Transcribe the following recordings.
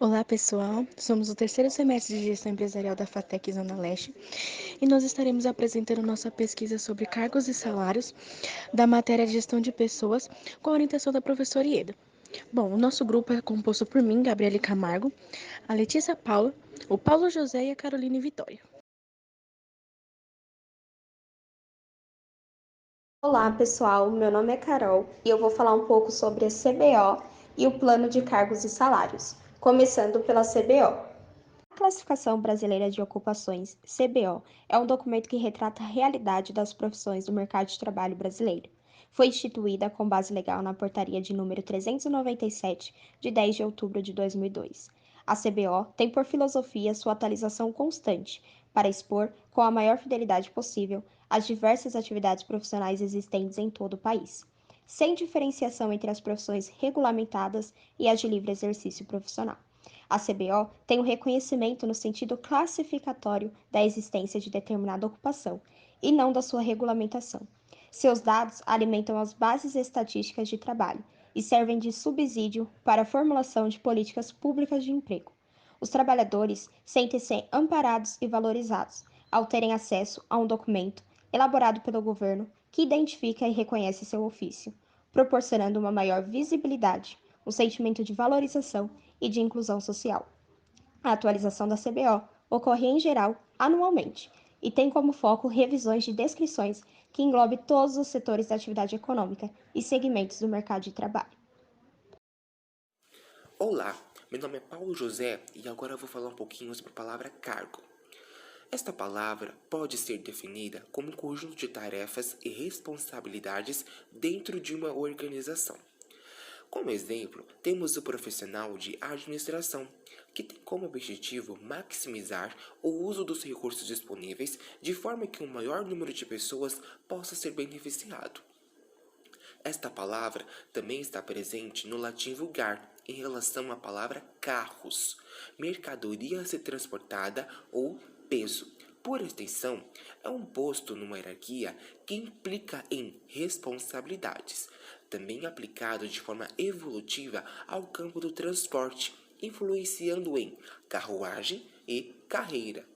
Olá, pessoal. Somos o terceiro semestre de Gestão Empresarial da FATEC Zona Leste e nós estaremos apresentando nossa pesquisa sobre cargos e salários da matéria de Gestão de Pessoas com a orientação da professora Ieda. Bom, o nosso grupo é composto por mim, Gabriele Camargo, a Letícia Paula, o Paulo José e a Caroline Vitória. Olá, pessoal. Meu nome é Carol e eu vou falar um pouco sobre a CBO e o Plano de Cargos e Salários, começando pela CBO. A Classificação Brasileira de Ocupações, CBO, é um documento que retrata a realidade das profissões do mercado de trabalho brasileiro. Foi instituída com base legal na Portaria de número 397, de 10 de outubro de 2002. A CBO tem por filosofia sua atualização constante, para expor, com a maior fidelidade possível, as diversas atividades profissionais existentes em todo o país, sem diferenciação entre as profissões regulamentadas e as de livre exercício profissional. A CBO tem o reconhecimento no sentido classificatório da existência de determinada ocupação e não da sua regulamentação. Seus dados alimentam as bases estatísticas de trabalho e servem de subsídio para a formulação de políticas públicas de emprego. Os trabalhadores sentem-se amparados e valorizados ao terem acesso a um documento elaborado pelo governo que identifica e reconhece seu ofício, proporcionando uma maior visibilidade, um sentimento de valorização e de inclusão social. A atualização da CBO ocorre, em geral, anualmente e tem como foco revisões de descrições que englobe todos os setores da atividade econômica e segmentos do mercado de trabalho. Olá, meu nome é Paulo José e agora eu vou falar um pouquinho sobre a palavra cargo. Esta palavra pode ser definida como um conjunto de tarefas e responsabilidades dentro de uma organização. Como exemplo, temos o profissional de administração, que tem como objetivo maximizar o uso dos recursos disponíveis de forma que um maior número de pessoas possa ser beneficiado. Esta palavra também está presente no latim vulgar em relação à palavra carros, mercadoria a ser transportada ou peso. Por extensão, é um posto numa hierarquia que implica em responsabilidades, também aplicado de forma evolutiva ao campo do transporte, influenciando em carruagem e carreira,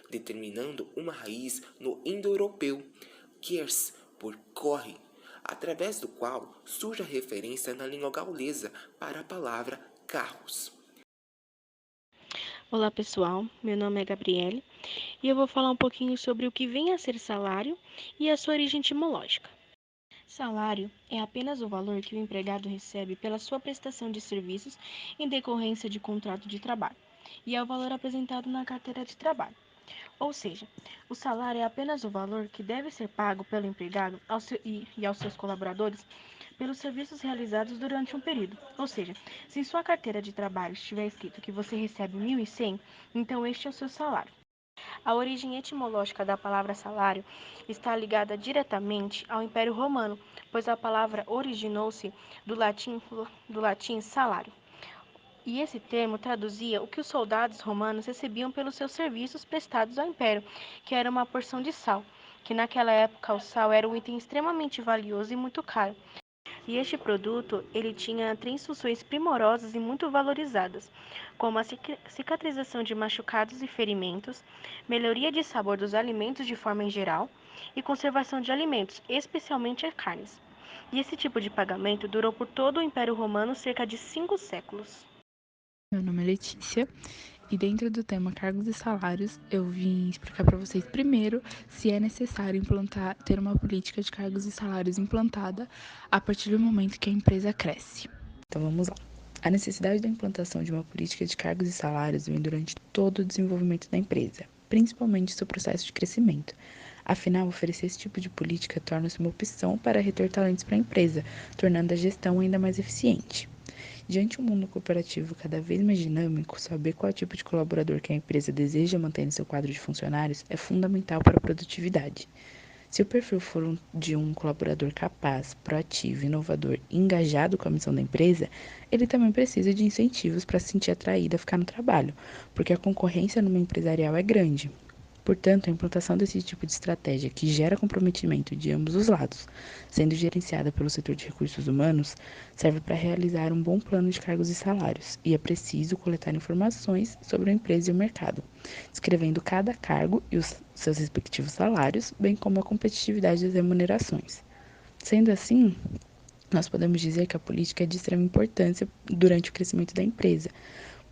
determinando uma raiz no indo-europeu, kers, por corre, através do qual surge a referência na língua gaulesa para a palavra carros. Olá, pessoal. Meu nome é Gabriele e eu vou falar um pouquinho sobre o que vem a ser salário e a sua origem etimológica. Salário é apenas o valor que o empregado recebe pela sua prestação de serviços em decorrência de contrato de trabalho, e é o valor apresentado na carteira de trabalho. Ou seja, o salário é apenas o valor que deve ser pago pelo empregado e aos seus colaboradores pelos serviços realizados durante um período. Ou seja, se em sua carteira de trabalho estiver escrito que você recebe 1.100, então este é o seu salário. A origem etimológica da palavra salário está ligada diretamente ao Império Romano, pois a palavra originou-se do latim salário. E esse termo traduzia o que os soldados romanos recebiam pelos seus serviços prestados ao Império, que era uma porção de sal, que naquela época o sal era um item extremamente valioso e muito caro. E este produto, ele tinha três funções primorosas e muito valorizadas, como a cicatrização de machucados e ferimentos, melhoria de sabor dos alimentos de forma em geral e conservação de alimentos, especialmente carnes. E esse tipo de pagamento durou por todo o Império Romano cerca de 5 séculos. Meu nome é Letícia e dentro do tema cargos e salários eu vim explicar para vocês primeiro se é necessário ter uma política de cargos e salários implantada a partir do momento que a empresa cresce. Então vamos lá. A necessidade da implantação de uma política de cargos e salários vem durante todo o desenvolvimento da empresa, principalmente seu processo de crescimento. Afinal, oferecer esse tipo de política torna-se uma opção para reter talentos para a empresa, tornando a gestão ainda mais eficiente. Diante de um mundo corporativo cada vez mais dinâmico, saber qual tipo de colaborador que a empresa deseja manter no seu quadro de funcionários é fundamental para a produtividade. Se o perfil for de um colaborador capaz, proativo, inovador e engajado com a missão da empresa, ele também precisa de incentivos para se sentir atraído a ficar no trabalho, porque a concorrência no meio empresarial é grande. Portanto, a implantação desse tipo de estratégia, que gera comprometimento de ambos os lados, sendo gerenciada pelo setor de recursos humanos, serve para realizar um bom plano de cargos e salários, e é preciso coletar informações sobre a empresa e o mercado, descrevendo cada cargo e os seus respectivos salários, bem como a competitividade das remunerações. Sendo assim, nós podemos dizer que a política é de extrema importância durante o crescimento da empresa,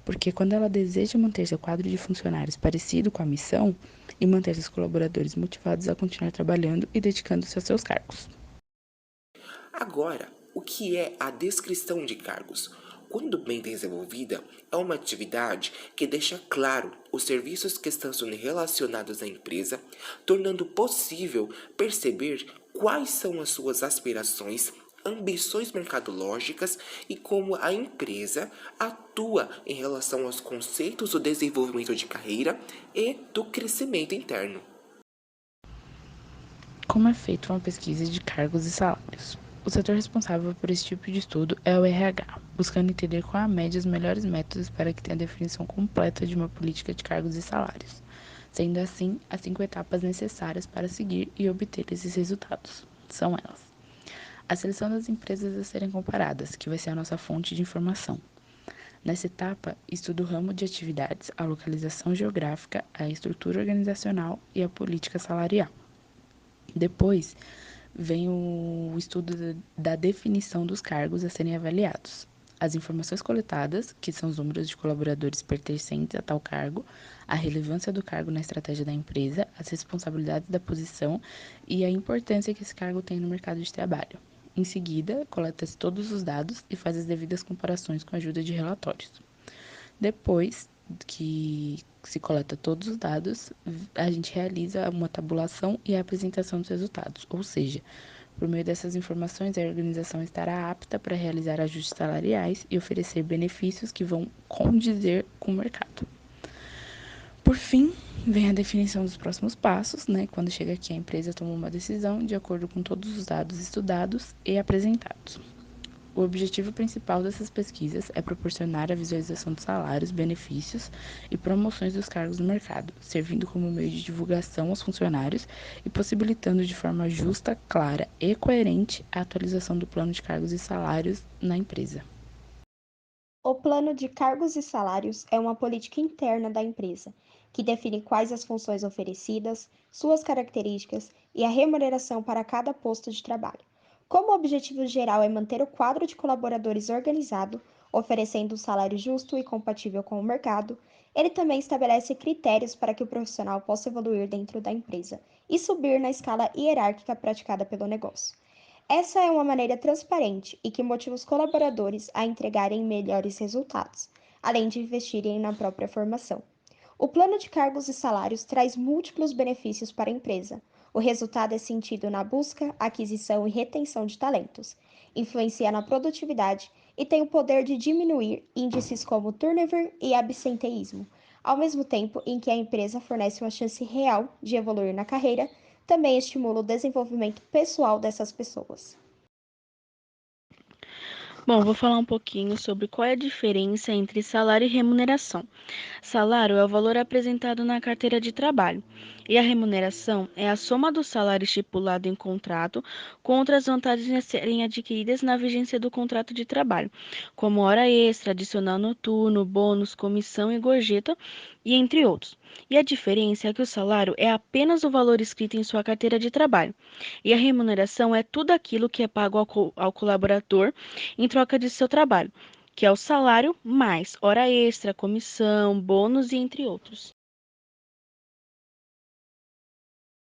porque quando ela deseja manter seu quadro de funcionários parecido com a missão e manter seus colaboradores motivados a continuar trabalhando e dedicando-se aos seus cargos. Agora, o que é a descrição de cargos? Quando bem desenvolvida, é uma atividade que deixa claro os serviços que estão sendo relacionados à empresa, tornando possível perceber quais são as suas aspirações, ambições mercadológicas e como a empresa atua em relação aos conceitos do desenvolvimento de carreira e do crescimento interno. Como é feita uma pesquisa de cargos e salários? O setor responsável por esse tipo de estudo é o RH, buscando entender qual a média os melhores métodos para que tenha a definição completa de uma política de cargos e salários, sendo assim as 5 etapas necessárias para seguir e obter esses resultados. São elas: a seleção das empresas a serem comparadas, que vai ser a nossa fonte de informação. Nessa etapa, estuda o ramo de atividades, a localização geográfica, a estrutura organizacional e a política salarial. Depois, vem o estudo da definição dos cargos a serem avaliados. As informações coletadas, que são os números de colaboradores pertencentes a tal cargo, a relevância do cargo na estratégia da empresa, as responsabilidades da posição e a importância que esse cargo tem no mercado de trabalho. Em seguida, coleta-se todos os dados e faz as devidas comparações com a ajuda de relatórios. Depois que se coleta todos os dados, a gente realiza uma tabulação e a apresentação dos resultados, ou seja, por meio dessas informações, a organização estará apta para realizar ajustes salariais e oferecer benefícios que vão condizer com o mercado. Por fim, vem a definição dos próximos passos, Quando chega aqui, a empresa toma uma decisão de acordo com todos os dados estudados e apresentados. O objetivo principal dessas pesquisas é proporcionar a visualização de salários, benefícios e promoções dos cargos no mercado, servindo como meio de divulgação aos funcionários e possibilitando de forma justa, clara e coerente a atualização do plano de cargos e salários na empresa. O plano de cargos e salários é uma política interna da empresa, que define quais as funções oferecidas, suas características e a remuneração para cada posto de trabalho. Como o objetivo geral é manter o quadro de colaboradores organizado, oferecendo um salário justo e compatível com o mercado, ele também estabelece critérios para que o profissional possa evoluir dentro da empresa e subir na escala hierárquica praticada pelo negócio. Essa é uma maneira transparente e que motiva os colaboradores a entregarem melhores resultados, além de investirem na própria formação. O plano de cargos e salários traz múltiplos benefícios para a empresa. O resultado é sentido na busca, aquisição e retenção de talentos, influencia na produtividade e tem o poder de diminuir índices como turnover e absenteísmo, ao mesmo tempo em que a empresa fornece uma chance real de evoluir na carreira, também estimula o desenvolvimento pessoal dessas pessoas. Bom, vou falar um pouquinho sobre qual é a diferença entre salário e remuneração. Salário é o valor apresentado na carteira de trabalho, e a remuneração é a soma do salário estipulado em contrato com outras vantagens a serem adquiridas na vigência do contrato de trabalho, como hora extra, adicional noturno, bônus, comissão e gorjeta, e entre outros. E a diferença é que o salário é apenas o valor escrito em sua carteira de trabalho, e a remuneração é tudo aquilo que é pago ao colaborador em troca de seu trabalho, que é o salário mais hora extra, comissão, bônus e entre outros.